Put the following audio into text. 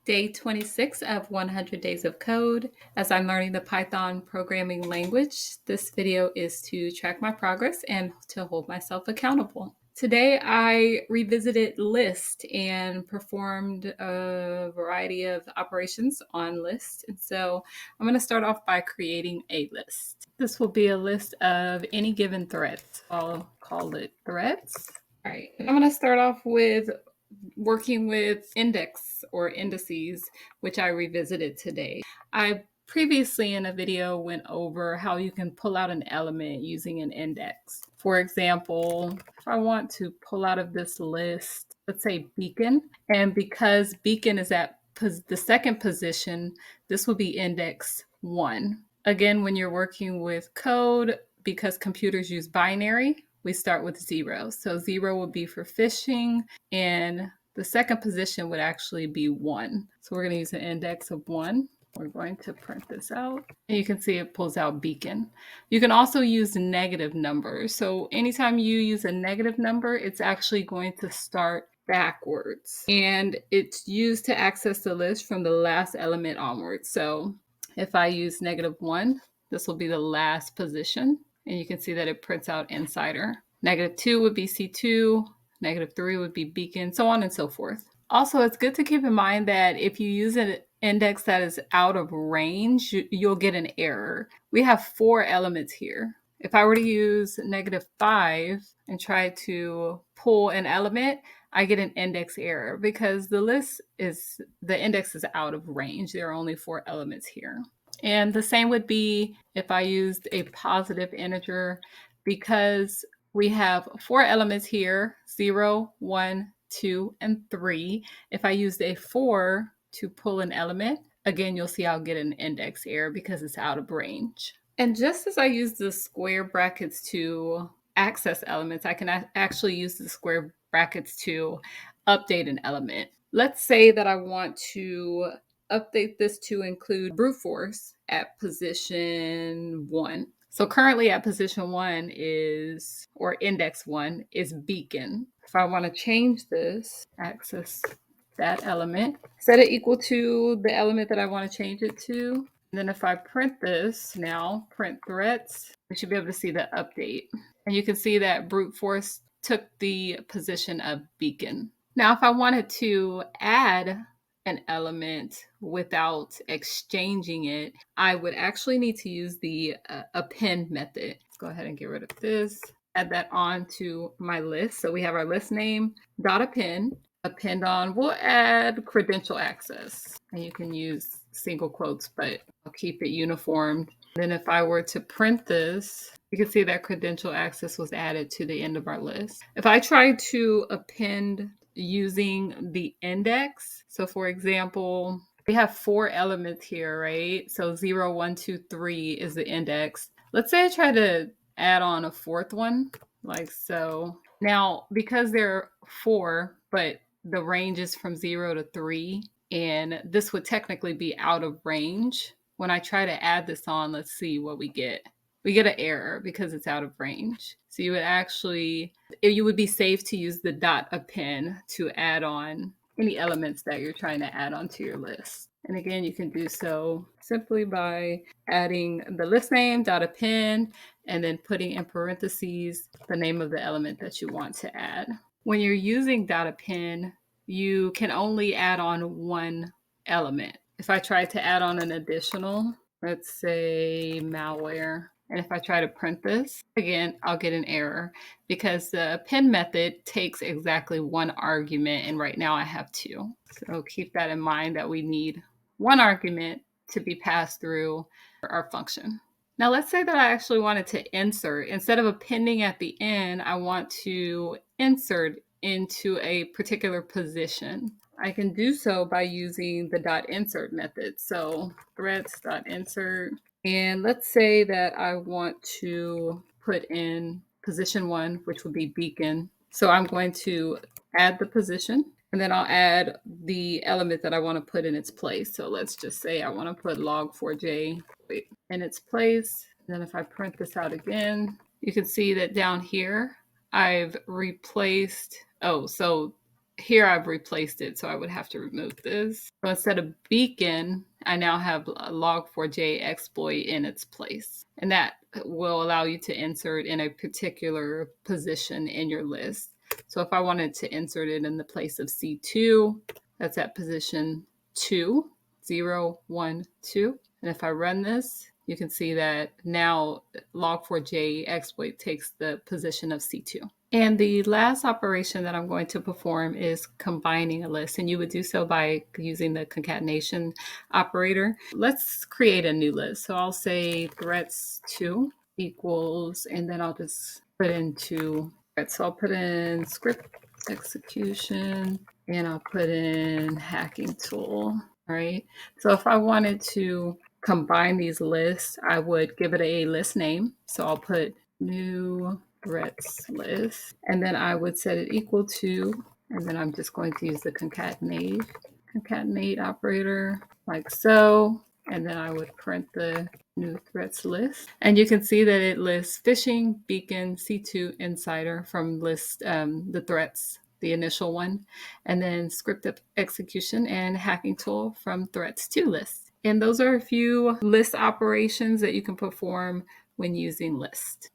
Day 26 of 100 Days of Code. As I'm learning the Python programming language, this video is to track my progress and to hold myself accountable. Today, I revisited list and performed a variety of operations on list. And so I'm going to start off by creating a list. This will be a list of any given threads. I'll call it threads. All right, I'm going to start off with working with index or indices, which I revisited today. I previously in a video went over how you can pull out an element using an index. For example, if I want to pull out of this list, let's say beacon, and because beacon is at the second position, this will be index 1. Again, when you're working with code, because computers use binary, we start with 0. So 0 would be for fishing, and the second position would actually be 1. So we're going to use an index of 1. We're going to print this out. And you can see it pulls out beacon. You can also use negative numbers. So anytime you use a negative number, it's actually going to start backwards. And it's used to access the list from the last element onwards. So if I use -1, this will be the last position. And you can see that it prints out insider. -2 would be C2, -3 would be beacon, so on and so forth. Also, it's good to keep in mind that if you use an index that is out of range, you'll get an error. We have 4 elements here. If I were to use -5 and try to pull an element, I get an index error because the index is out of range. There are only 4 elements here. And the same would be if I used a positive integer, because we have 4 elements here, 0, 1, 2, and 3. If I used a 4 to pull an element, again, you'll see I'll get an index error because it's out of range. And just as I use the square brackets to access elements, I can actually use the square brackets to update an element. Let's say that I want to update this to include brute force at position 1. So currently at position 1 is, or index 1 is beacon. If I want to change this, access that element, set it equal to the element that I want to change it to. And then if I print this now, print threads, we should be able to see the update. And you can see that brute force took the position of beacon. Now, if I wanted to add an element without exchanging it, I would actually need to use the append method. Let's go ahead and get rid of this. Add that on to my list. So we have our list name, .append. Append on, we'll add credential access. And you can use single quotes, but I'll keep it uniformed. Then if I were to print this, you can see that credential access was added to the end of our list. If I try to append using the index, so for example, we have 4 elements here, right? So 0, 1, 2, 3 is the index. Let's say I try to add on a 4th one, like so. Now, because there are 4, but the range is from 0 to 3, and this would technically be out of range. When I try to add this on, let's see what we get. We get an error because it's out of range. So you would be safe to use the .append to add on any elements that you're trying to add onto your list. And again, you can do so simply by adding the list name, .append, and then putting in parentheses the name of the element that you want to add. When you're using .append, you can only add on 1 element. If I try to add on an additional, let's say malware, and if I try to print this, again, I'll get an error because the append method takes exactly 1 argument, and right now I have 2. So keep that in mind that we need 1 argument to be passed through our function. Now let's say that I actually wanted to insert. Instead of appending at the end, I want to insert into a particular position. I can do so by using the .insert method. So threads.insert. And let's say that I want to put in position 1, which would be beacon. So I'm going to add the position, and then I'll add the element that I want to put in its place. So let's just say I want to put log4j in its place. And then if I print this out again, you can see that down here, I've replaced, so here I've replaced it, so I would have to remove this. So instead of beacon, I now have a log4j exploit in its place. And that will allow you to insert in a particular position in your list. So if I wanted to insert it in the place of C2, that's at position 2, 0, 1, 2. And if I run this, you can see that now log4j exploit takes the position of C2. And the last operation that I'm going to perform is combining a list, and you would do so by using the concatenation operator. Let's create a new list. So I'll say threats2 equals, and then I'll just put in two threats. So I'll put in script execution, and I'll put in hacking tool. All right. So if I wanted to combine these lists, I would give it a list name. So I'll put new threats list, and then I would set it equal to, and then I'm just going to use the concatenate operator like so, and then I would print the new threats list. And you can see that it lists phishing, beacon, C2, insider from list the threats, the initial one, and then script execution and hacking tool from threats2 list. And those are a few list operations that you can perform when using list.